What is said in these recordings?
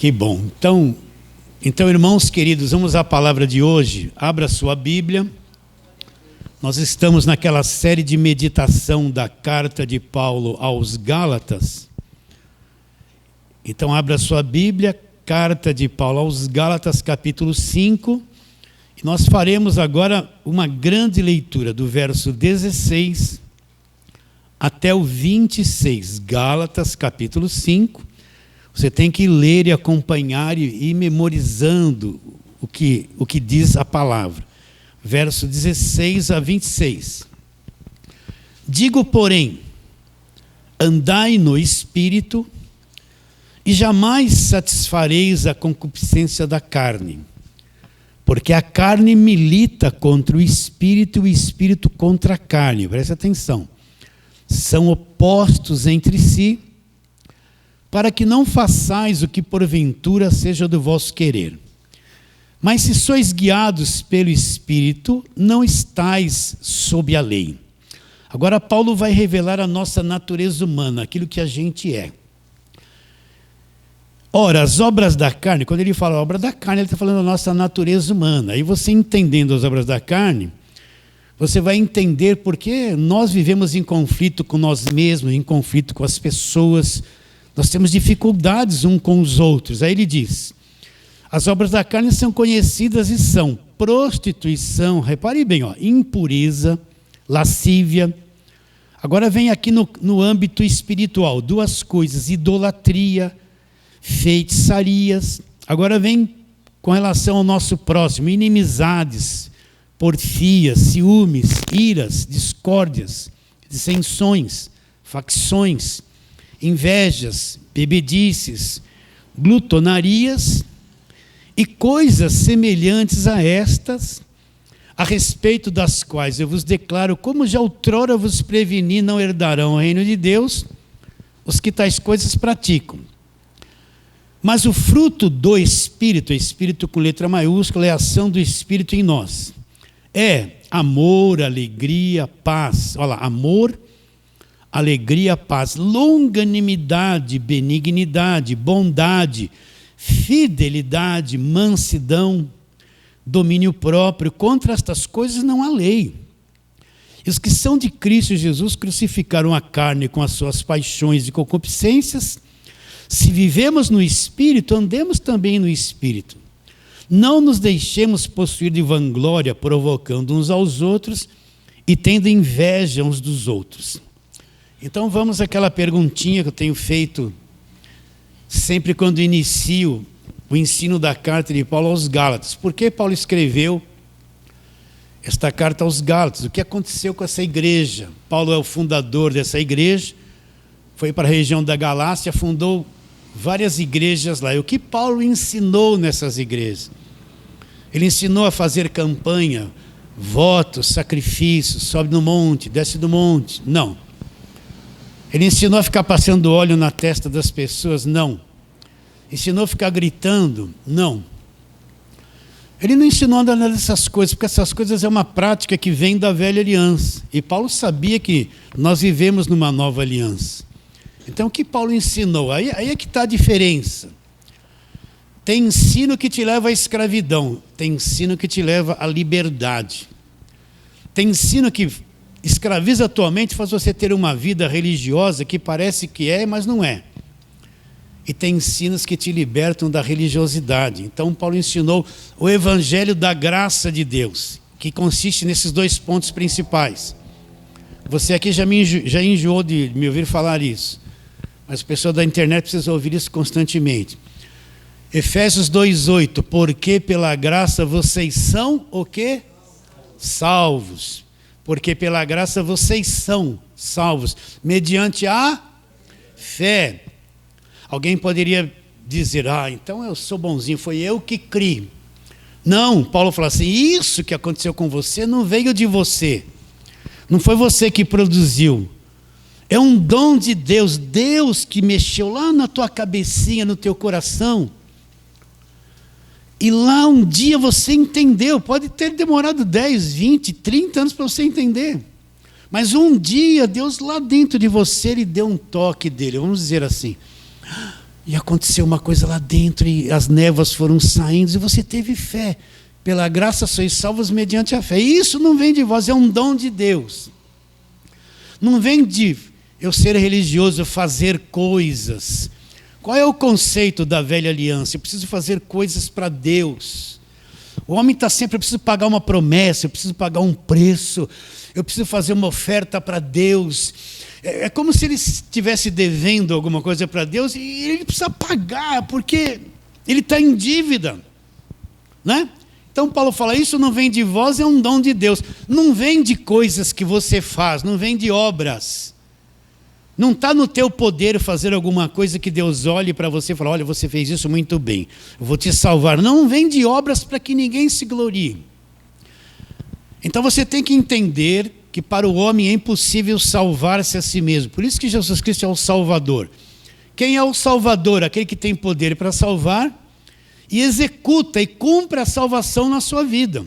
Que bom. Então, irmãos queridos, vamos à palavra de hoje. Abra sua Bíblia. Nós estamos naquela série de meditação da carta de Paulo aos Gálatas. Então, abra sua Bíblia, carta de Paulo aos Gálatas, capítulo 5. E nós faremos agora uma grande leitura do verso 16 até o 26. Gálatas, capítulo 5. Você tem que ler e acompanhar e ir memorizando o que diz a palavra. Verso 16 a 26. Digo, porém, andai no Espírito, e jamais satisfareis a concupiscência da carne. Porque a carne milita contra o Espírito e o Espírito contra a carne. Presta atenção. São opostos entre si, para que não façais o que porventura seja do vosso querer. Mas se sois guiados pelo Espírito, não estais sob a lei. Agora Paulo vai revelar a nossa natureza humana, aquilo que a gente é. Ora, as obras da carne, quando ele fala obra da carne, ele está falando da nossa natureza humana. Aí você entendendo as obras da carne, você vai entender porque nós vivemos em conflito com nós mesmos, em conflito com as pessoas. Nós temos dificuldades uns com os outros. Aí ele diz, as obras da carne são conhecidas e são prostituição, repare bem, impureza, lascívia. Agora vem aqui no âmbito espiritual, duas coisas, idolatria, feitiçarias. Agora vem com relação ao nosso próximo, inimizades, porfias, ciúmes, iras, discórdias, dissensões, facções, invejas, bebedices, glutonarias e coisas semelhantes a estas, a respeito das quais eu vos declaro, como já outrora vos preveni, não herdarão o reino de Deus os que tais coisas praticam. Mas o fruto do Espírito, Espírito com letra maiúscula, é a ação do Espírito em nós. É amor, alegria, paz. Olha lá, amor, alegria, paz, longanimidade, benignidade, bondade, fidelidade, mansidão, domínio próprio. Contra estas coisas não há lei. E os que são de Cristo Jesus crucificaram a carne com as suas paixões e concupiscências. Se vivemos no Espírito, andemos também no Espírito. Não nos deixemos possuir de vanglória, provocando uns aos outros e tendo inveja uns dos outros. Então vamos àquela perguntinha que eu tenho feito sempre quando inicio o ensino da carta de Paulo aos Gálatas. Por que Paulo escreveu esta carta aos Gálatas? O que aconteceu com essa igreja? Paulo é o fundador dessa igreja, foi para a região da Galácia, fundou várias igrejas lá. E o que Paulo ensinou nessas igrejas? Ele ensinou a fazer campanha, votos, sacrifícios, sobe no monte, desce do monte. Não. Ele ensinou a ficar passando óleo na testa das pessoas? Não. Ensinou a ficar gritando? Não. Ele não ensinou nada dessas coisas, porque essas coisas é uma prática que vem da velha aliança. E Paulo sabia que nós vivemos numa nova aliança. Então o que Paulo ensinou? Aí é que está a diferença. Tem ensino que te leva à escravidão, tem ensino que te leva à liberdade. Tem ensino que escraviza a tua mente, faz você ter uma vida religiosa que parece que é, mas não é. E tem ensinos que te libertam da religiosidade. Então Paulo ensinou o evangelho da graça de Deus, que consiste nesses dois pontos principais. Você aqui já enjoou de me ouvir falar isso, mas as pessoas da internet precisam ouvir isso constantemente. Efésios 2:8, porque pela graça vocês são o quê? Salvos. Porque pela graça vocês são salvos, mediante a fé. Alguém poderia dizer, então eu sou bonzinho, foi eu que criei. Não, Paulo fala assim, isso que aconteceu com você não veio de você. Não foi você que produziu. É um dom de Deus, Deus que mexeu lá na tua cabecinha, no teu coração. E lá um dia você entendeu, pode ter demorado 10, 20, 30 anos para você entender. Mas um dia Deus lá dentro de você, Ele deu um toque dele, vamos dizer assim. E aconteceu uma coisa lá dentro, e as névoas foram saindo, e você teve fé. Pela graça sois salvos mediante a fé. E isso não vem de vós, é um dom de Deus. Não vem de eu ser religioso, fazer coisas. Qual é o conceito da velha aliança? Eu preciso fazer coisas para Deus. O homem está sempre, eu preciso pagar uma promessa, eu preciso pagar um preço, eu preciso fazer uma oferta para Deus. É como se ele estivesse devendo alguma coisa para Deus e ele precisa pagar, porque ele está em dívida, né? Então Paulo fala, isso não vem de vós, é um dom de Deus. Não vem de coisas que você faz, não vem de obras. Não está no teu poder fazer alguma coisa que Deus olhe para você e fale, olha, você fez isso muito bem, eu vou te salvar. Não vem de obras para que ninguém se glorie. Então você tem que entender que para o homem é impossível salvar-se a si mesmo. Por isso que Jesus Cristo é o Salvador. Quem é o Salvador? Aquele que tem poder para salvar e executa e cumpre a salvação na sua vida.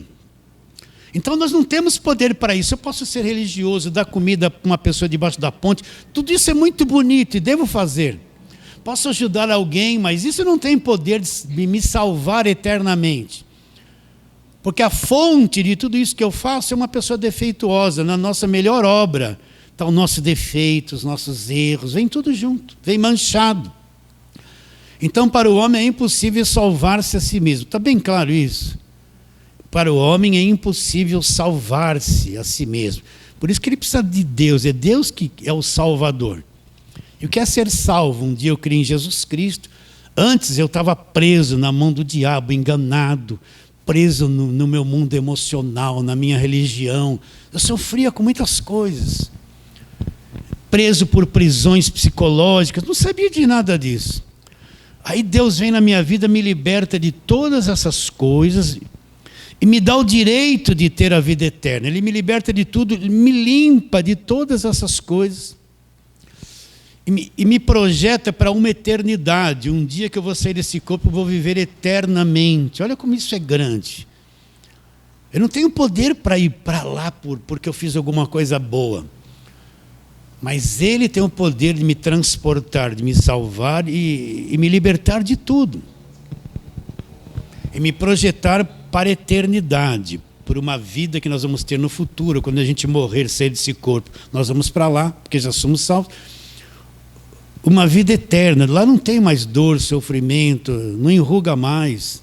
Então nós não temos poder para isso. Eu posso ser religioso, dar comida para uma pessoa debaixo da ponte, tudo isso é muito bonito e devo fazer. Posso ajudar alguém, mas isso não tem poder de me salvar eternamente. Porque a fonte de tudo isso que eu faço é uma pessoa defeituosa. Na nossa melhor obra está o nosso defeito, os nossos erros, vem tudo junto, vem manchado. Então para o homem é impossível salvar-se a si mesmo. Está bem claro isso? Para o homem é impossível salvar-se a si mesmo. Por isso que ele precisa de Deus, é Deus que é o Salvador. Eu quero ser salvo. Um dia eu criei em Jesus Cristo. Antes eu estava preso na mão do diabo, enganado, preso no meu mundo emocional, na minha religião. Eu sofria com muitas coisas. Preso por prisões psicológicas, não sabia de nada disso. Aí Deus vem na minha vida, me liberta de todas essas coisas e me dá o direito de ter a vida eterna. Ele me liberta de tudo, ele me limpa de todas essas coisas e me projeta para uma eternidade. Um dia que eu vou sair desse corpo, eu vou viver eternamente. Olha como isso é grande. Eu não tenho poder para ir para lá porque eu fiz alguma coisa boa. Mas Ele tem o poder de me transportar, de me salvar e me libertar de tudo. E me projetar para a eternidade, por uma vida que nós vamos ter no futuro. Quando a gente morrer, sair desse corpo, nós vamos para lá, porque já somos salvos. Uma vida eterna, lá não tem mais dor, sofrimento, não enruga mais.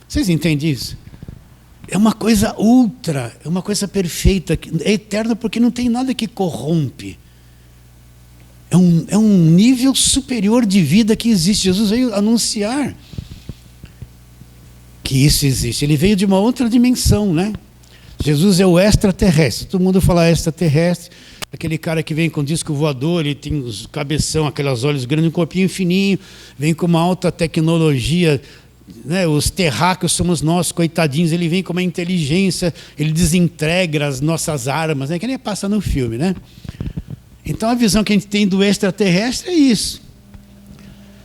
Vocês entendem isso? É uma coisa ultra, é uma coisa perfeita, é eterna porque não tem nada que corrompe. É um nível superior de vida que existe. Jesus veio anunciar que isso existe. Ele veio de uma outra dimensão, né? Jesus é o extraterrestre. Todo mundo fala extraterrestre. Aquele cara que vem com disco voador, ele tem os cabeção, aqueles olhos grandes, um corpinho fininho, vem com uma alta tecnologia, né? Os terráqueos somos nós, coitadinhos. Ele vem com uma inteligência, ele desintegra as nossas armas, né? Que nem passa no filme, né? Então a visão que a gente tem do extraterrestre é isso.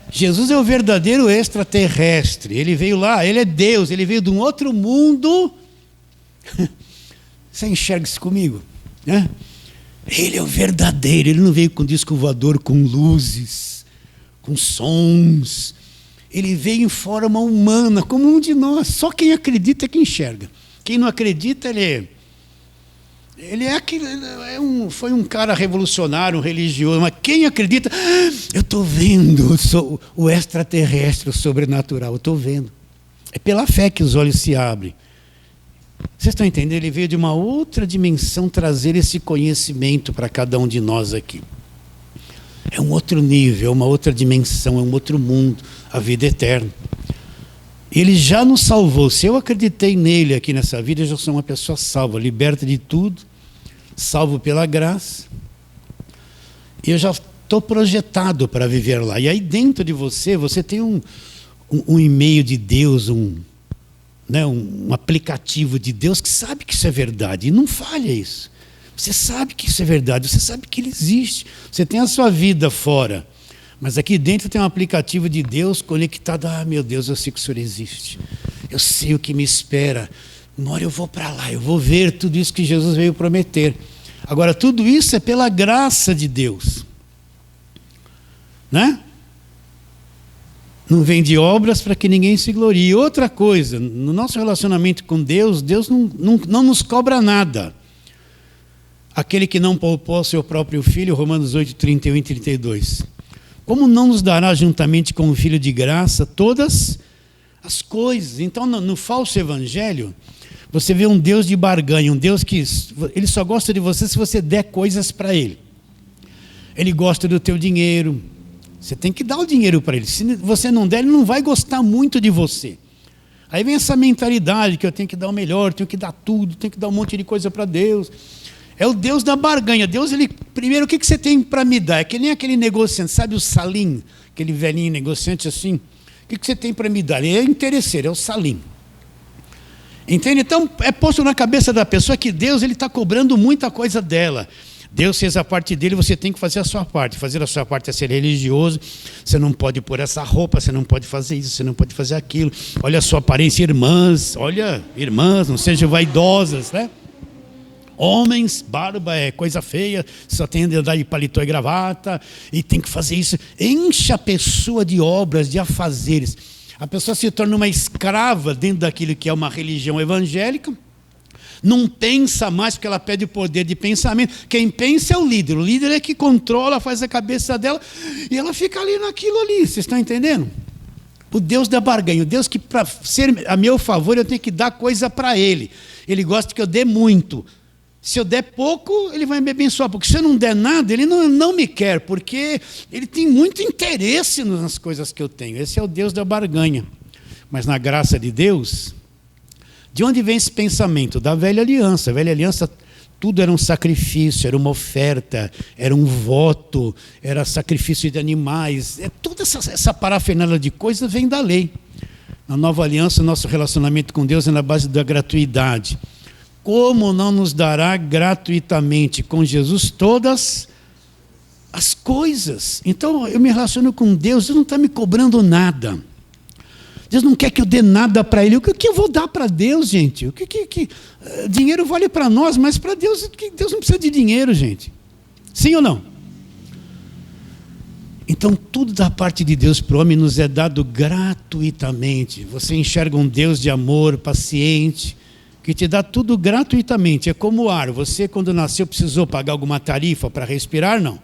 Jesus é o verdadeiro extraterrestre. Ele veio lá, ele é Deus, ele veio de um outro mundo. Você enxerga isso comigo, né? Ele é o verdadeiro, ele não veio com disco voador, com luzes, com sons. Ele veio em forma humana, como um de nós. Só quem acredita é que enxerga. Quem não acredita, foi um cara revolucionário, um religioso, mas quem acredita, eu estou vendo o extraterrestre, o sobrenatural, eu estou vendo. É pela fé que os olhos se abrem. Vocês estão entendendo? Ele veio de uma outra dimensão trazer esse conhecimento para cada um de nós aqui. É um outro nível, é uma outra dimensão, é um outro mundo, a vida eterna. Ele já nos salvou. Se eu acreditei nele aqui nessa vida, eu já sou uma pessoa salva, liberta de tudo, salvo pela graça. E eu já estou projetado para viver lá. E aí dentro de você, você tem um e-mail de Deus, um aplicativo de Deus que sabe que isso é verdade. E não falha isso. Você sabe que isso é verdade, você sabe que ele existe. Você tem a sua vida fora. Mas aqui dentro tem um aplicativo de Deus conectado. Ah, meu Deus, eu sei que o Senhor existe. Eu sei o que me espera. Uma hora eu vou para lá, eu vou ver tudo isso que Jesus veio prometer. Agora, tudo isso é pela graça de Deus. Né? Não vem de obras para que ninguém se glorie. Outra coisa, no nosso relacionamento com Deus, Deus não nos cobra nada. Aquele que não poupou seu próprio filho, Romanos 8, 31 e 32. Como não nos dará juntamente com o Filho de graça todas as coisas? Então, no falso evangelho, você vê um Deus de barganha, um Deus que ele só gosta de você se você der coisas para ele. Ele gosta do teu dinheiro. Você tem que dar o dinheiro para ele. Se você não der, ele não vai gostar muito de você. Aí vem essa mentalidade que eu tenho que dar o melhor, tenho que dar tudo, tenho que dar um monte de coisa para Deus. É o Deus da barganha. Deus, primeiro, o que você tem para me dar? É que nem aquele negociante, sabe o Salim? Aquele velhinho negociante assim. O que você tem para me dar? Ele é interesseiro, é o Salim. Entende? Então, é posto na cabeça da pessoa que Deus está cobrando muita coisa dela. Deus fez a parte dele, você tem que fazer a sua parte. Fazer a sua parte é ser religioso. Você não pode pôr essa roupa, você não pode fazer isso, você não pode fazer aquilo. Olha a sua aparência, irmãs. Olha, irmãs, não sejam vaidosas, né? Homens, barba é coisa feia, só tem de andar de paletó e gravata, e tem que fazer isso. Enche a pessoa de obras, de afazeres. A pessoa se torna uma escrava dentro daquilo que é uma religião evangélica. Não pensa mais porque ela perde o poder de pensamento. Quem pensa é o líder é que controla, faz a cabeça dela, e ela fica ali naquilo ali. Vocês estão entendendo? O Deus da barganha, o Deus que para ser a meu favor eu tenho que dar coisa para ele. Ele gosta que eu dê muito. Se eu der pouco, ele vai me abençoar. Porque se eu não der nada, ele não me quer. Porque ele tem muito interesse nas coisas que eu tenho. Esse é o Deus da barganha. Mas na graça de Deus, de onde vem esse pensamento? Da velha aliança. A velha aliança, tudo era um sacrifício, era uma oferta, era um voto, era sacrifício de animais. Toda essa parafernália de coisas vem da lei. Na nova aliança, nosso relacionamento com Deus é na base da gratuidade. Como não nos dará gratuitamente com Jesus todas as coisas? Então, eu me relaciono com Deus, Deus não está me cobrando nada. Deus não quer que eu dê nada para Ele. O que eu vou dar para Deus, gente? Dinheiro vale para nós, mas para Deus, Deus não precisa de dinheiro, gente. Sim ou não? Então, tudo da parte de Deus para o homem nos é dado gratuitamente. Você enxerga um Deus de amor, paciente, que te dá tudo gratuitamente. É como o ar. Você, quando nasceu, precisou pagar alguma tarifa para respirar? Não.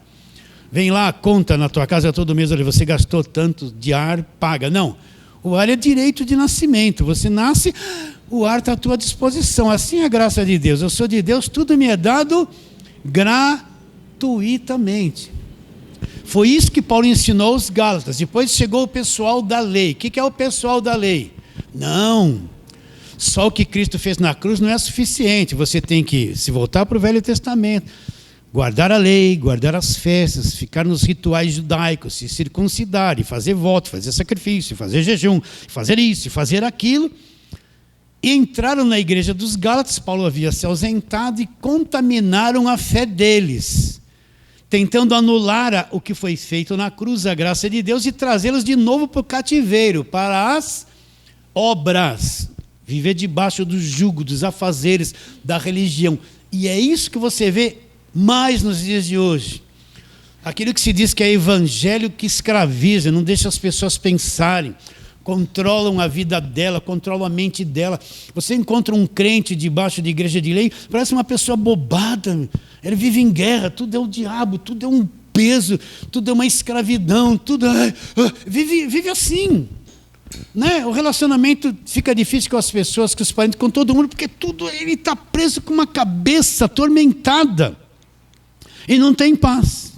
Vem lá, conta na tua casa todo mês, olha, você gastou tanto de ar, paga. Não. O ar é direito de nascimento. Você nasce, o ar está à tua disposição. Assim é a graça de Deus. Eu sou de Deus, tudo me é dado gratuitamente. Foi isso que Paulo ensinou aos Gálatas. Depois chegou o pessoal da lei. O que é o pessoal da lei? Não. Só o que Cristo fez na cruz não é suficiente. Você tem que se voltar para o Velho Testamento, guardar a lei, guardar as festas, ficar nos rituais judaicos, se circuncidar, e fazer voto, fazer sacrifício, fazer jejum, fazer isso, fazer aquilo. E entraram na igreja dos Gálatas, Paulo havia se ausentado, e contaminaram a fé deles, tentando anular o que foi feito na cruz, a graça de Deus, e trazê-los de novo para o cativeiro, para as obras. Viver debaixo do jugo, dos afazeres da religião. E é isso que você vê mais nos dias de hoje. Aquilo que se diz que é evangelho que escraviza, não deixa as pessoas pensarem, controlam a vida dela, controlam a mente dela. Você encontra um crente debaixo de igreja de lei, parece uma pessoa bobada. Ele vive em guerra, tudo é o diabo, tudo é um peso, tudo é uma escravidão, tudo vive assim. Né? O relacionamento fica difícil com as pessoas, com os parentes, com todo mundo, porque tudo ele está preso com uma cabeça atormentada e não tem paz.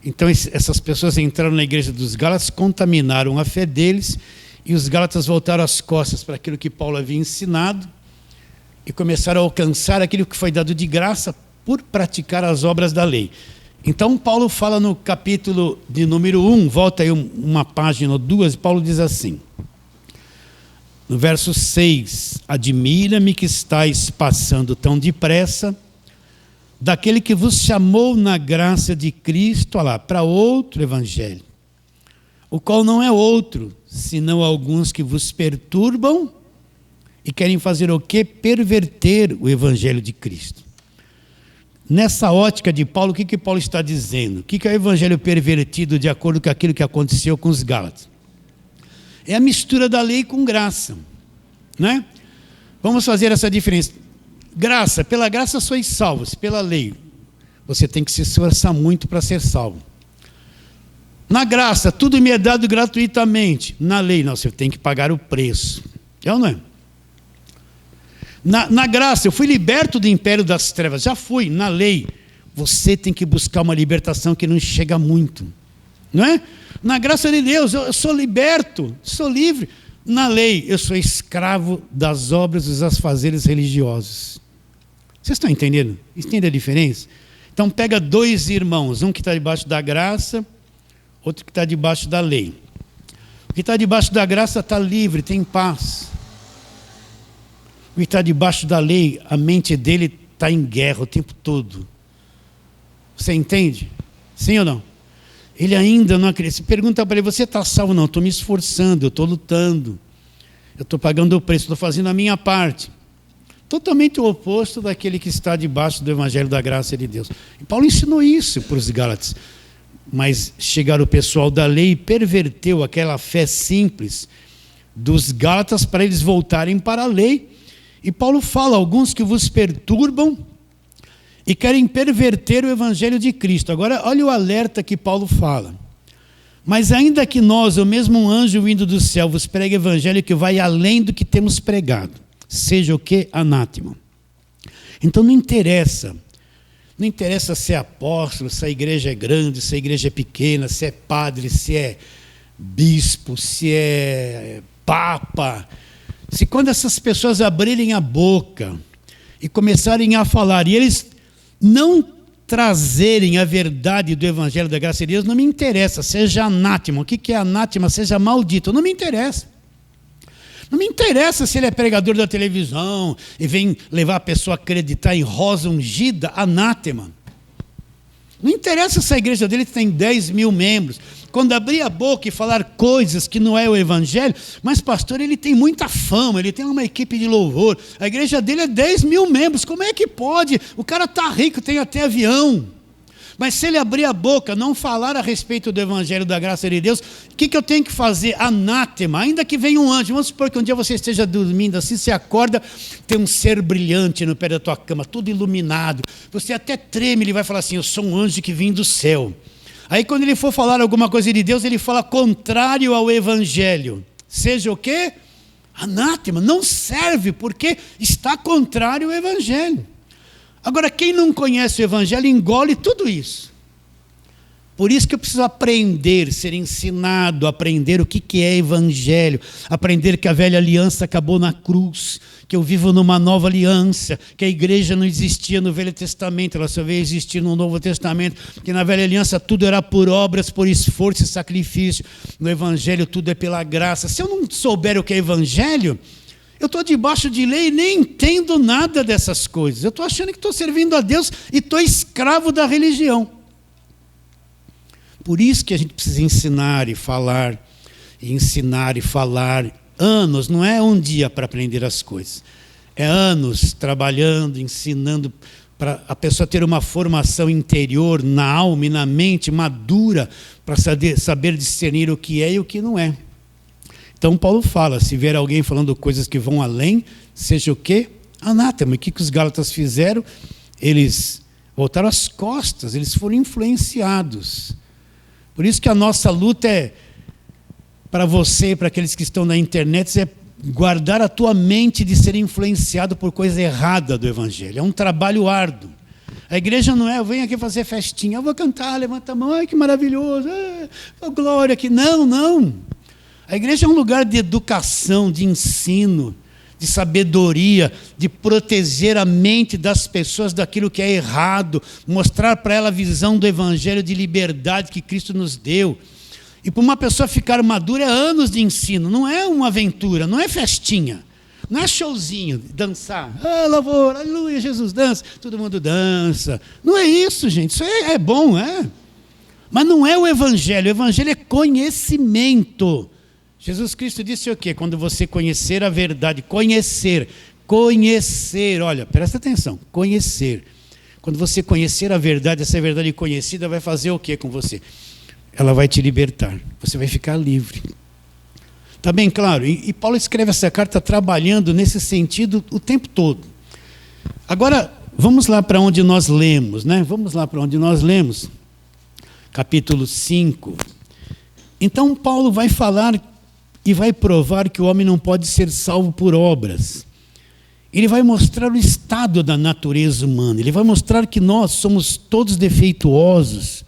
Então essas pessoas entraram na igreja dos Gálatas, contaminaram a fé deles, e os Gálatas voltaram as costas para aquilo que Paulo havia ensinado e começaram a alcançar aquilo que foi dado de graça por praticar as obras da lei. Então Paulo fala no capítulo de número 1, volta aí uma página ou duas, Paulo diz assim, no verso 6, admira-me que estáis passando tão depressa daquele que vos chamou na graça de Cristo, olha lá, para outro evangelho, o qual não é outro, senão alguns que vos perturbam e querem fazer o quê? Perverter o evangelho de Cristo. nessa ótica de Paulo, o que Paulo está dizendo? O que é o evangelho pervertido de acordo com aquilo que aconteceu com os Gálatas? É a mistura da lei com graça, né? Vamos fazer essa diferença. Graça, pela graça sois salvos, pela lei você tem que se esforçar muito para ser salvo. Na graça, tudo me é dado gratuitamente. Na lei, não, você tem que pagar o preço. É ou não é? Na graça, eu fui liberto do império das trevas, já fui. Na lei, você tem que buscar uma libertação que não chega muito, não é? Na graça de Deus, eu sou liberto, sou livre. Na lei, eu sou escravo das obras dos afazeres religiosos. Vocês estão entendendo? Entende a diferença? Então pega dois irmãos, um que está debaixo da graça, outro que está debaixo da lei. O que está debaixo da graça está livre, tem paz. O que está debaixo da lei, a mente dele está em guerra o tempo todo. Você entende? Sim ou não? Ele ainda não acredita. Se pergunta para ele, você está salvo? Não, estou me esforçando, eu estou lutando. Eu estou pagando o preço, estou fazendo a minha parte. Totalmente o oposto daquele que está debaixo do evangelho da graça de Deus. E Paulo ensinou isso para os Gálatas. Mas chegaram o pessoal da lei e perverteu aquela fé simples dos Gálatas para eles voltarem para a lei. E Paulo fala, alguns que vos perturbam e querem perverter o evangelho de Cristo. Agora, olha o alerta que Paulo fala. Mas ainda que nós, ou mesmo um anjo vindo do céu, vos pregue o evangelho que vai além do que temos pregado, seja o que? Anátema. Então não interessa se é apóstolo, se a igreja é grande, se a igreja é pequena, se é padre, se é bispo, se é papa. Se quando essas pessoas abrirem a boca e começarem a falar, e eles não trazerem a verdade do evangelho da graça de Deus, não me interessa, seja anátema. O que é anátema? Seja maldito, não me interessa. Não me interessa se ele é pregador da televisão e vem levar a pessoa a acreditar em rosa ungida, anátema. Não interessa se a igreja dele tem 10 mil membros. Quando abrir a boca e falar coisas que não é o evangelho, mas pastor, ele tem muita fama, ele tem uma equipe de louvor, a igreja dele é 10 mil membros, como é que pode? O cara está rico, tem até avião. Mas se ele abrir a boca, não falar a respeito do evangelho da graça de Deus, o que eu tenho que fazer? Anátema, ainda que venha um anjo. Vamos supor que um dia você esteja dormindo assim, você acorda, tem um ser brilhante no pé da tua cama, tudo iluminado. Você até treme, ele vai falar assim, eu sou um anjo que vim do céu. Aí quando ele for falar alguma coisa de Deus, ele fala contrário ao evangelho. Seja o quê? Anátema, não serve, porque está contrário ao evangelho. Agora, quem não conhece o evangelho engole tudo isso. Por isso que eu preciso aprender, ser ensinado, aprender o que é evangelho, aprender que a velha aliança acabou na cruz, que eu vivo numa nova aliança, que a igreja não existia no Velho Testamento, ela só veio existir no Novo Testamento, que na velha aliança tudo era por obras, por esforço e sacrifício, no evangelho tudo é pela graça. Se eu não souber o que é evangelho, eu estou debaixo de lei e nem entendo nada dessas coisas. Eu estou achando que estou servindo a Deus e estou escravo da religião. Por isso que a gente precisa ensinar e falar anos, não é um dia para aprender as coisas. É anos trabalhando, ensinando, para a pessoa ter uma formação interior, na alma e na mente madura, para saber discernir o que é e o que não é. Então Paulo fala, se vier alguém falando coisas que vão além, seja o quê? Anátema. E o que os Gálatas fizeram? Eles voltaram as costas, eles foram influenciados. Por isso que a nossa luta é, para você, para aqueles que estão na internet, é guardar a tua mente de ser influenciado por coisa errada do evangelho. É um trabalho árduo. A igreja não é, eu venho aqui fazer festinha, eu vou cantar, levanta a mão, ai que maravilhoso, glória aqui. Não. A igreja é um lugar de educação, de ensino, de sabedoria, de proteger a mente das pessoas daquilo que é errado, mostrar para ela a visão do evangelho de liberdade que Cristo nos deu. E para uma pessoa ficar madura é anos de ensino, não é uma aventura, não é festinha, não é showzinho, dançar, louvor, aleluia, Jesus dança, todo mundo dança. Não é isso, gente, isso é bom, mas não é o evangelho é conhecimento. Jesus Cristo disse o quê? Quando você conhecer a verdade, conhecer, olha, presta atenção, conhecer. Quando você conhecer a verdade, essa verdade conhecida vai fazer o que com você? Ela vai te libertar. Você vai ficar livre. Está bem claro? E Paulo escreve essa carta trabalhando nesse sentido o tempo todo. Agora, vamos lá para onde nós lemos, né? Vamos lá para onde nós lemos. Capítulo 5. Então, Paulo vai falar e vai provar que o homem não pode ser salvo por obras. Ele vai mostrar o estado da natureza humana. Ele vai mostrar que nós somos todos defeituosos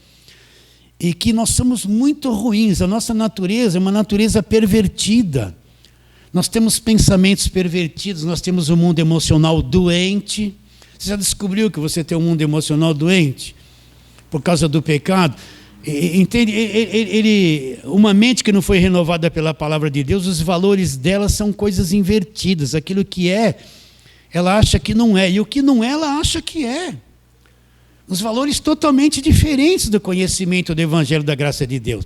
e que nós somos muito ruins. A nossa natureza é uma natureza pervertida. Nós temos pensamentos pervertidos, nós temos um mundo emocional doente. Você já descobriu que você tem um mundo emocional doente? Por causa do pecado? Entende? Uma mente que não foi renovada pela palavra de Deus, os valores dela são coisas invertidas. Aquilo que é, ela acha que não é. E o que não é, ela acha que é. Os valores totalmente diferentes do conhecimento do Evangelho da graça de Deus.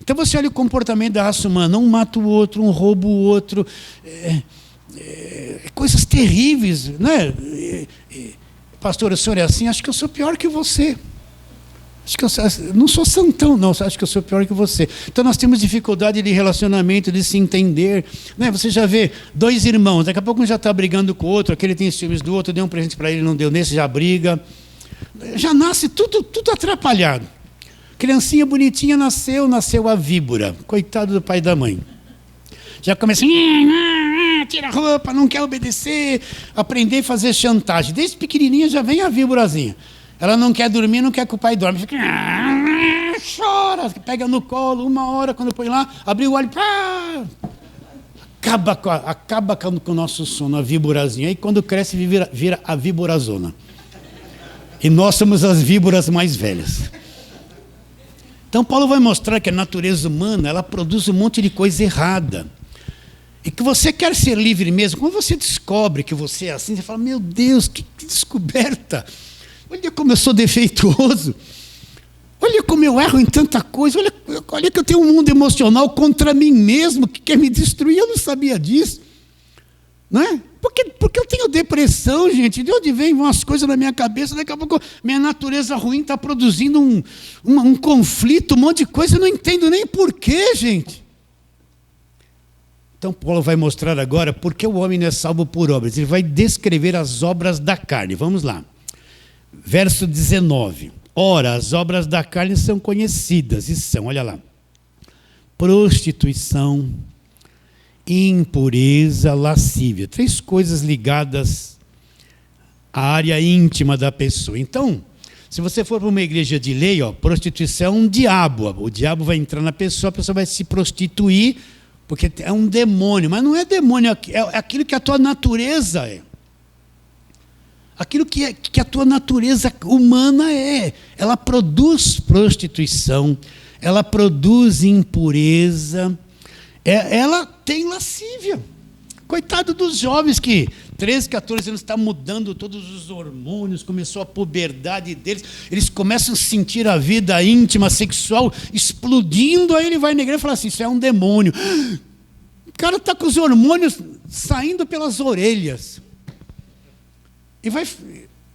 Então você olha o comportamento da raça humana, um mata o outro, um rouba o outro, coisas terríveis, né? Pastor, o senhor é assim? Acho que eu sou pior que você. Acho que eu não sou santão, não, acho que eu sou pior que você. Então nós temos dificuldade de relacionamento, de se entender. Né? Você já vê dois irmãos, daqui a pouco um já está brigando com o outro, aquele tem ciúmes do outro, deu um presente para ele, não deu nesse, já briga. Já nasce tudo atrapalhado. Criancinha bonitinha nasceu a víbora. Coitado do pai e da mãe. Já começa, tira a roupa, não quer obedecer, aprender a fazer chantagem. Desde pequenininha já vem a víborazinha. Ela não quer dormir, não quer que o pai dorme. Fica, chora, pega no colo, 1 hora, quando põe lá, abre o olho, acaba com o nosso sono, a víborazinha. Aí quando cresce, vira a víborazona. E nós somos as víboras mais velhas. Então Paulo vai mostrar que a natureza humana, ela produz um monte de coisa errada. E que você quer ser livre mesmo. Quando você descobre que você é assim, você fala, meu Deus, que descoberta. Olha como eu sou defeituoso. Olha como eu erro em tanta coisa. Olha que eu tenho um mundo emocional contra mim mesmo, que quer me destruir. Eu não sabia disso. Não é? Porque eu tenho depressão, gente. De onde vem umas coisas na minha cabeça? Daqui a pouco minha natureza ruim está produzindo um conflito, um monte de coisa. Eu não entendo nem porquê, gente. Então Paulo vai mostrar agora por que o homem não é salvo por obras. Ele vai descrever as obras da carne. Vamos lá. Verso 19. Ora, as obras da carne são conhecidas e são, olha lá, prostituição, impureza, lascívia. 3 coisas ligadas à área íntima da pessoa. Então, se você for para uma igreja de lei, prostituição é um diabo. O diabo vai entrar na pessoa, a pessoa vai se prostituir, porque é um demônio. Mas não é demônio, é aquilo que a tua natureza é. Aquilo que a tua natureza humana é. Ela produz prostituição, ela produz impureza, ela tem lascívia. Coitado dos jovens que 13, 14 anos está mudando todos os hormônios, começou a puberdade deles, eles começam a sentir a vida íntima, sexual explodindo, aí ele vai na igreja e fala assim, isso é um demônio. O cara está com os hormônios saindo pelas orelhas. E vai...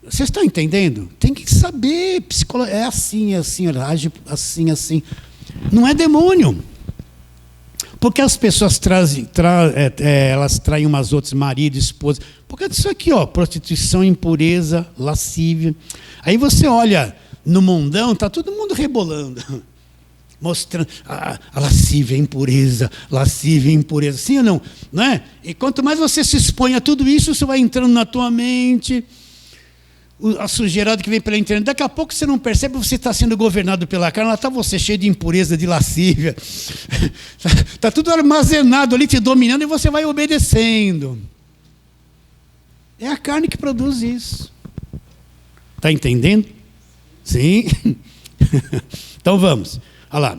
Vocês estão entendendo? Tem que saber, é assim, age assim. Não é demônio. Porque as pessoas elas traem umas outras, marido, esposa. Por causa disso aqui, prostituição, impureza, lascívia. Aí você olha no mundão, está todo mundo rebolando. Mostrando a lascívia, a impureza, sim ou não? Não é? E quanto mais você se expõe a tudo isso, isso vai entrando na tua mente, a sujeirada que vem pela internet. Daqui a pouco você não percebe, você está sendo governado pela carne, lá está você cheio de impureza, de lascívia. Está tudo armazenado ali, te dominando, e você vai obedecendo. É a carne que produz isso. Está entendendo? Sim? Então vamos. Olha lá,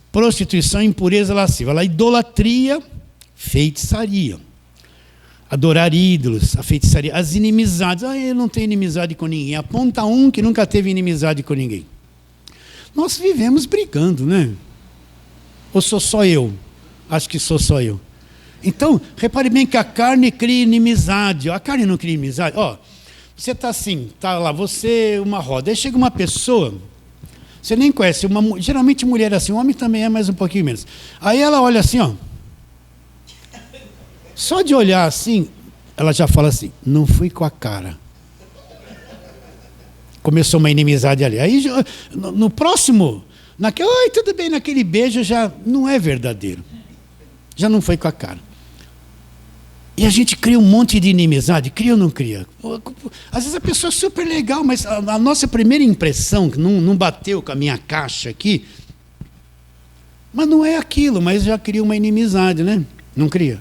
prostituição, impureza, lascívia. Olha lá, idolatria, feitiçaria. Adorar ídolos, a feitiçaria, as inimizades. Eu não tenho inimizade com ninguém. Aponta um que nunca teve inimizade com ninguém. Nós vivemos brigando, né? Ou sou só eu? Acho que sou só eu. Então, repare bem que a carne cria inimizade. A carne não cria inimizade. Você está assim, está lá, você, uma roda, aí chega uma pessoa, você nem conhece, geralmente mulher é assim, homem também é, mas um pouquinho menos. Aí ela olha assim, ó. Só de olhar assim, ela já fala assim, não fui com a cara. Começou uma inimizade ali. Aí no próximo, oi, tudo bem, naquele beijo já não é verdadeiro. Já não foi com a cara. E a gente cria um monte de inimizade, cria ou não cria? Às vezes a pessoa é super legal, mas a nossa primeira impressão, que não bateu com a minha caixa aqui, mas não é aquilo, mas já cria uma inimizade, né? Não cria?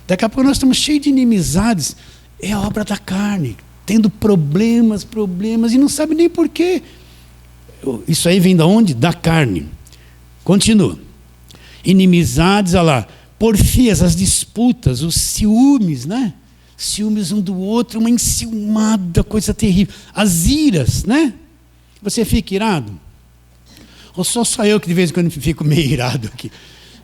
Daqui a pouco nós estamos cheios de inimizades, é a obra da carne, tendo problemas, e não sabe nem por quê. Isso aí vem de onde? Da carne. Continua. Inimizades, olha lá, porfias, as disputas, os ciúmes, né? Ciúmes um do outro, uma enciumada, coisa terrível. As iras, né? Você fica irado? Ou só eu que de vez em quando fico meio irado aqui?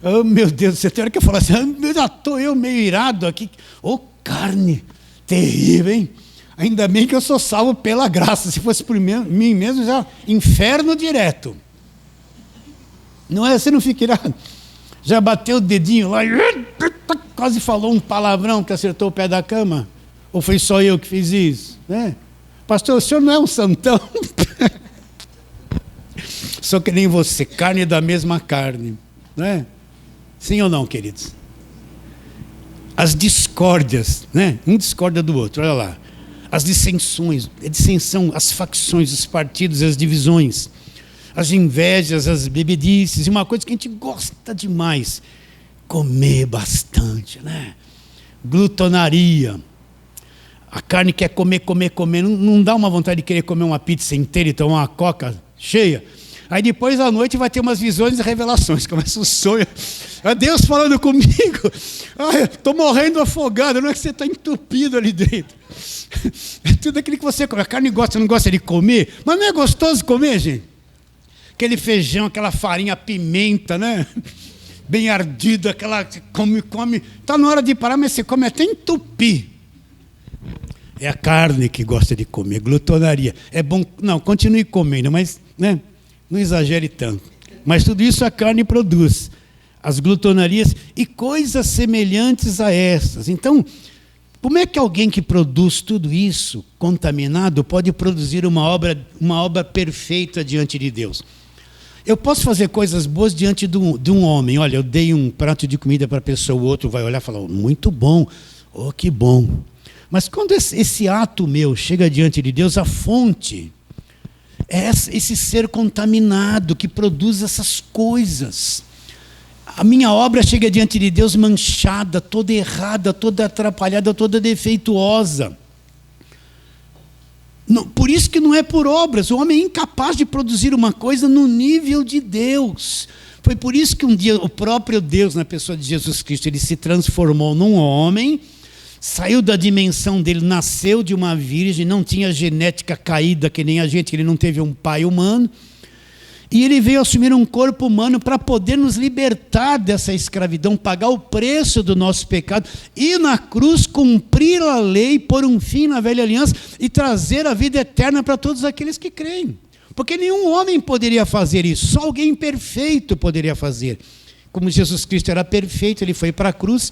Oh, meu Deus, você tem hora que eu falo assim, já estou eu meio irado aqui. Oh, carne terrível, hein? Ainda bem que eu sou salvo pela graça. Se fosse por mim mesmo, já inferno direto. Não é? Você não fica irado? Já bateu o dedinho lá e quase falou um palavrão que acertou o pé da cama? Ou foi só eu que fiz isso? Né? Pastor, o senhor não é um santão? Sou que nem você, carne da mesma carne. Né? Sim ou não, queridos? As discórdias, né? Um discorda do outro, olha lá. As dissensões, as facções, os partidos, as divisões, as invejas, as bebedices, e uma coisa que a gente gosta demais, comer bastante, né? Glutonaria. A carne quer comer, não dá uma vontade de querer comer uma pizza inteira e tomar uma coca cheia. Aí depois à noite vai ter umas visões e revelações, começa um sonho, é Deus falando comigo, estou morrendo afogado, não é que você está entupido ali dentro, é tudo aquilo que você come, a carne gosta, não gosta de comer, mas não é gostoso comer, gente? Aquele feijão, aquela farinha, pimenta, né? Bem ardida, aquela que come, está na hora de parar, mas você come até entupir. É a carne que gosta de comer, glutonaria. É bom, não, continue comendo, mas, né? Não exagere tanto. Mas tudo isso a carne produz. As glutonarias e coisas semelhantes a essas. Então, como é que alguém que produz tudo isso, contaminado, pode produzir uma obra perfeita diante de Deus? Eu posso fazer coisas boas diante de um homem. Olha, eu dei um prato de comida para a pessoa, o outro vai olhar e falar, muito bom, oh, que bom. Mas quando esse ato meu chega diante de Deus, a fonte é esse ser contaminado que produz essas coisas. A minha obra chega diante de Deus manchada, toda errada, toda atrapalhada, toda defeituosa. Por isso que não é por obras. O homem é incapaz de produzir uma coisa no nível de Deus. Foi por isso que um dia o próprio Deus, na pessoa de Jesus Cristo, ele se transformou num homem, saiu da dimensão dele, nasceu de uma virgem, não tinha genética caída que nem a gente, ele não teve um pai humano, e ele veio assumir um corpo humano para poder nos libertar dessa escravidão, pagar o preço do nosso pecado, ir na cruz, cumprir a lei, pôr um fim na velha aliança e trazer a vida eterna para todos aqueles que creem. Porque nenhum homem poderia fazer isso, só alguém perfeito poderia fazer. Como Jesus Cristo era perfeito, ele foi para a cruz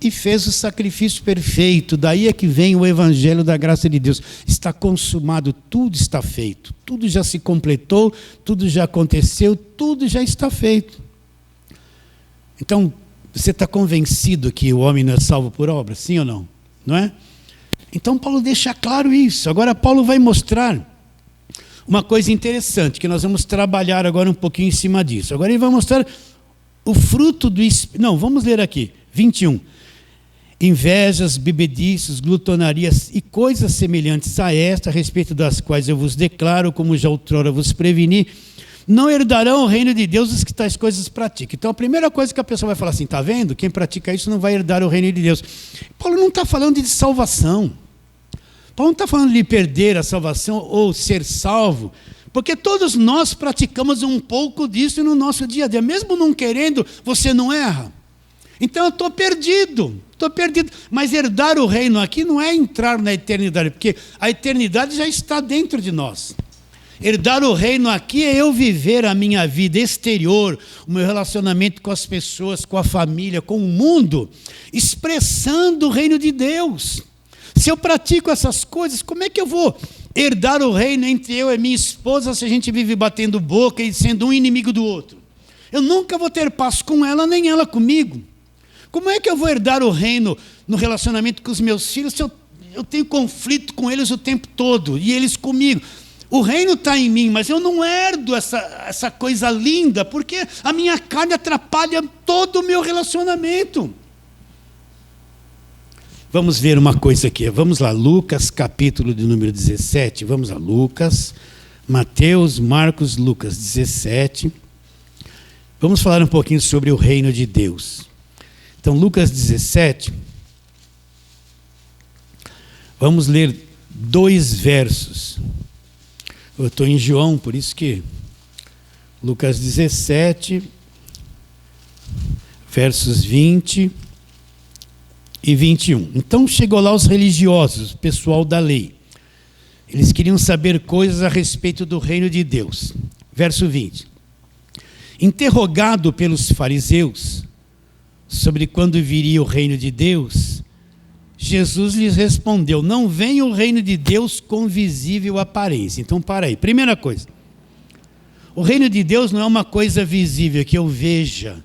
e fez o sacrifício perfeito. Daí é que vem o evangelho da graça de Deus. Está consumado, tudo está feito. Tudo já se completou, tudo já aconteceu, tudo já está feito. Então, você está convencido que o homem não é salvo por obra? Sim ou não? Não é? Então, Paulo deixa claro isso. Agora, Paulo vai mostrar uma coisa interessante, que nós vamos trabalhar agora um pouquinho em cima disso. Agora ele vai mostrar o fruto do Espírito. Não, vamos ler aqui, 21. Invejas, bebedices, glutonarias e coisas semelhantes a esta, a respeito das quais eu vos declaro, como já outrora vos preveni, não herdarão o reino de Deus os que tais coisas praticam. Então a primeira coisa que a pessoa vai falar assim, está vendo? Quem pratica isso não vai herdar o reino de Deus. Paulo não está falando de salvação. Paulo não está falando de perder a salvação ou ser salvo, porque todos nós praticamos um pouco disso no nosso dia a dia. Mesmo não querendo, você não erra. Então eu estou perdido. Mas herdar o reino aqui não é entrar na eternidade, porque a eternidade já está dentro de nós. Herdar o reino aqui é eu viver a minha vida exterior, o meu relacionamento com as pessoas, com a família, com o mundo, expressando o reino de Deus. Se eu pratico essas coisas, como é que eu vou herdar o reino entre eu e minha esposa se a gente vive batendo boca e sendo um inimigo do outro? Eu nunca vou ter paz com ela, nem ela comigo. Como é que eu vou herdar o reino no relacionamento com os meus filhos se eu tenho conflito com eles o tempo todo e eles comigo? O reino está em mim, mas eu não herdo essa coisa linda, porque a minha carne atrapalha todo o meu relacionamento. Vamos ver uma coisa aqui. Vamos lá, Lucas, capítulo de número 17. Vamos lá, Lucas, Mateus, Marcos, Lucas 17. Vamos falar um pouquinho sobre o reino de Deus. Então, Lucas 17, vamos ler 2 versos. Eu estou em João, por isso que Lucas 17, versos 20 e 21. Então chegou lá os religiosos, o pessoal da lei. Eles queriam saber coisas a respeito do reino de Deus. Verso 20. Interrogado pelos fariseus sobre quando viria o reino de Deus, Jesus lhes respondeu: não vem o reino de Deus com visível aparência. Então, para aí. Primeira coisa, o reino de Deus não é uma coisa visível que eu veja.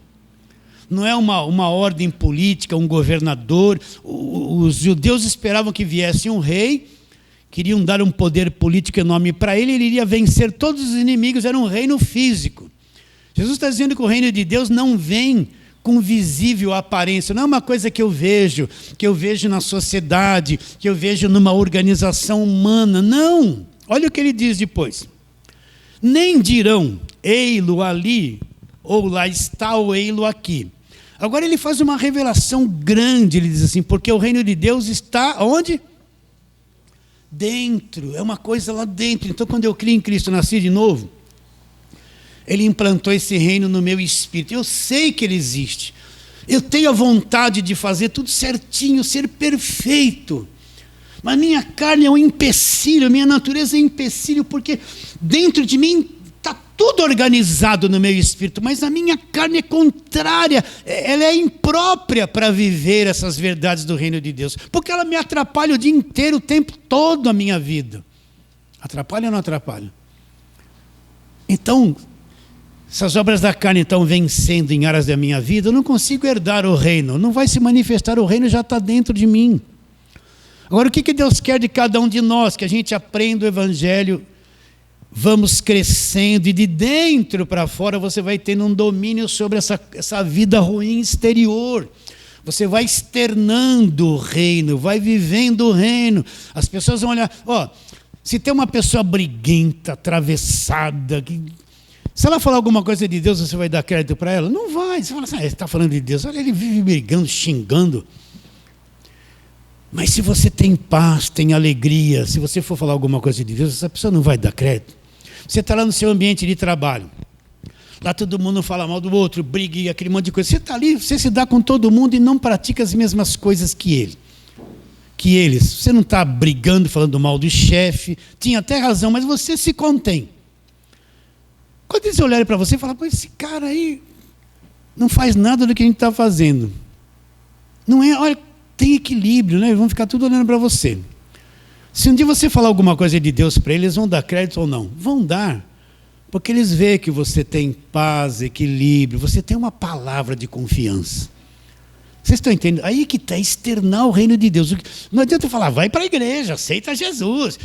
Não é uma ordem política, um governador. Os judeus esperavam que viesse um rei, queriam dar um poder político enorme para ele iria vencer todos os inimigos, era um reino físico. Jesus está dizendo que o reino de Deus não vem com visível aparência, não é uma coisa que eu vejo na sociedade, que eu vejo numa organização humana, não. Olha o que ele diz depois. Nem dirão, ei-lo ali, ou lá está, ou ei-lo aqui. Agora ele faz uma revelação grande, ele diz assim, porque o reino de Deus está onde? Dentro, é uma coisa lá dentro. Então quando eu criei em Cristo, nasci de novo, Ele implantou esse reino no meu espírito. Eu sei que ele existe. Eu tenho a vontade de fazer tudo certinho, ser perfeito. Mas minha carne é um empecilho, minha natureza é um empecilho, porque dentro de mim está tudo organizado no meu espírito, mas a minha carne é contrária, ela é imprópria para viver essas verdades do reino de Deus, porque ela me atrapalha o dia inteiro, o tempo todo a minha vida. Atrapalha ou não atrapalha? Então, essas obras da carne estão vencendo em áreas da minha vida, eu não consigo herdar o reino, não vai se manifestar, o reino já está dentro de mim. Agora, o que Deus quer de cada um de nós? Que a gente aprenda o Evangelho, vamos crescendo, e de dentro para fora você vai tendo um domínio sobre essa vida ruim exterior. Você vai externando o reino, vai vivendo o reino. As pessoas vão olhar, se tem uma pessoa briguenta, atravessada, se ela falar alguma coisa de Deus, você vai dar crédito para ela? Não vai. Você fala assim, ele está falando de Deus, olha, ele vive brigando, xingando. Mas se você tem paz, tem alegria, se você for falar alguma coisa de Deus, essa pessoa não vai dar crédito. Você está lá no seu ambiente de trabalho, lá todo mundo fala mal do outro, briga e aquele monte de coisa. Você está ali, você se dá com todo mundo e não pratica as mesmas coisas que eles. Você não está brigando, falando mal do chefe, tinha até razão, mas você se contém. Quando eles olharem para você e falar, esse cara aí não faz nada do que a gente está fazendo. Não é, olha, tem equilíbrio, né? Eles vão ficar tudo olhando para você. Se um dia você falar alguma coisa de Deus para eles, vão dar crédito ou não? Vão dar. Porque eles veem que você tem paz, equilíbrio, você tem uma palavra de confiança. Vocês estão entendendo? Aí que está externar o reino de Deus. Não adianta falar, vai para a igreja, aceita Jesus.